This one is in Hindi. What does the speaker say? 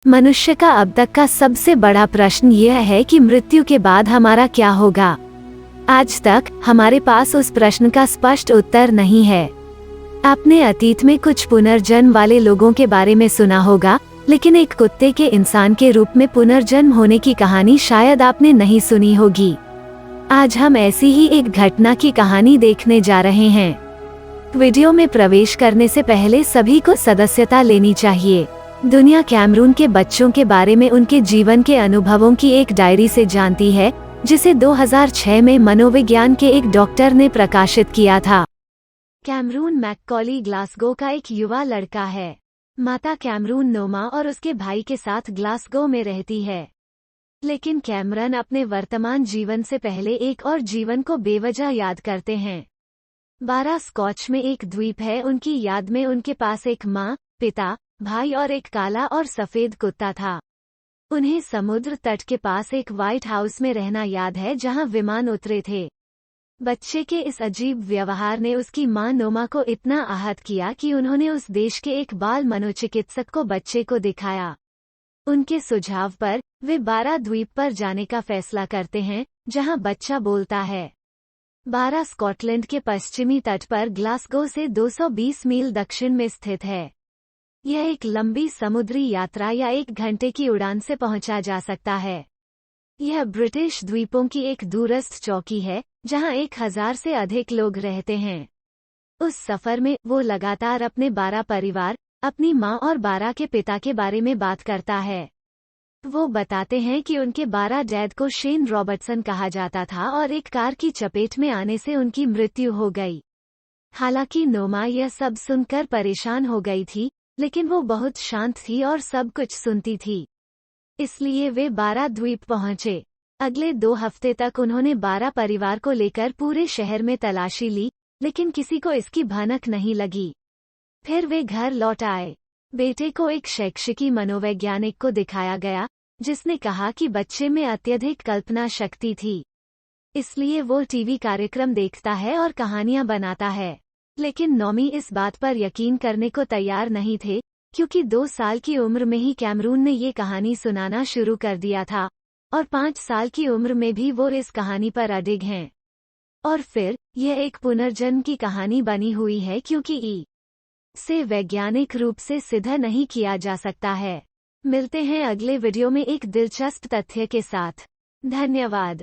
मनुष्य का अब तक का सबसे बड़ा प्रश्न यह है कि मृत्यु के बाद हमारा क्या होगा। आज तक हमारे पास उस प्रश्न का स्पष्ट उत्तर नहीं है। आपने अतीत में कुछ पुनर्जन्म वाले लोगों के बारे में सुना होगा, लेकिन एक कुत्ते के इंसान के रूप में पुनर्जन्म होने की कहानी शायद आपने नहीं सुनी होगी। आज हम ऐसी ही एक घटना की कहानी देखने जा रहे हैं। वीडियो में प्रवेश करने से पहले सभी को सदस्यता लेनी चाहिए। दुनिया कैमरून के बच्चों के बारे में उनके जीवन के अनुभवों की एक डायरी से जानती है, जिसे 2006 में मनोविज्ञान के एक डॉक्टर ने प्रकाशित किया था। कैमरून मैककॉली ग्लासगो का एक युवा लड़का है। माता कैमरून नोमा और उसके भाई के साथ ग्लासगो में रहती है। लेकिन कैमरन अपने वर्तमान जीवन से पहले एक और जीवन को बेवजह याद करते हैं। 12 स्कॉच में एक द्वीप है। उनकी याद में उनके पास एक माँ, पिता, भाई और एक काला और सफेद कुत्ता था। उन्हें समुद्र तट के पास एक व्हाइट हाउस में रहना याद है, जहां विमान उतरे थे। बच्चे के इस अजीब व्यवहार ने उसकी मां नोमा को इतना आहत किया कि उन्होंने उस देश के एक बाल मनोचिकित्सक को बच्चे को दिखाया। उनके सुझाव पर वे 12 द्वीप पर जाने का फैसला करते हैं, जहां बच्चा बोलता है। 12 स्कॉटलैंड के पश्चिमी तट पर ग्लासगो से 220 मील दक्षिण में स्थित है। यह एक लंबी समुद्री यात्रा या 1 घंटे की उड़ान से पहुंचा जा सकता है। यह ब्रिटिश द्वीपों की एक दूरस्थ चौकी है, जहां 1000 से अधिक लोग रहते हैं। उस सफर में वो लगातार अपने 12 परिवार, अपनी मां और 12 के पिता के बारे में बात करता है। वो बताते हैं कि उनके 12 डैड को शेन रॉबर्टसन कहा जाता था और एक कार की चपेट में आने से उनकी मृत्यु हो गई। हालांकि नोमा यह सब सुनकर परेशान हो गई थी, लेकिन वो बहुत शांत थी और सब कुछ सुनती थी। इसलिए वे 12 द्वीप पहुंचे। अगले 2 हफ्ते तक उन्होंने 12 परिवार को लेकर पूरे शहर में तलाशी ली, लेकिन किसी को इसकी भनक नहीं लगी। फिर वे घर लौट आए। बेटे को एक शैक्षिकी मनोवैज्ञानिक को दिखाया गया, जिसने कहा कि बच्चे में अत्यधिक कल्पना शक्ति थी। इसलिए वो टीवी कार्यक्रम देखता है और कहानियां बनाता है। लेकिन नॉमी इस बात पर यकीन करने को तैयार नहीं थे, क्योंकि 2 साल की उम्र में ही कैमरून ने ये कहानी सुनाना शुरू कर दिया था, और 5 साल की उम्र में भी वो इस कहानी पर अडिग हैं। और फिर यह एक पुनर्जन्म की कहानी बनी हुई है, क्योंकि से वैज्ञानिक रूप से सिद्ध नहीं किया जा सकता है। मिलते हैं अगले वीडियो में एक दिलचस्प तथ्य के साथ। धन्यवाद।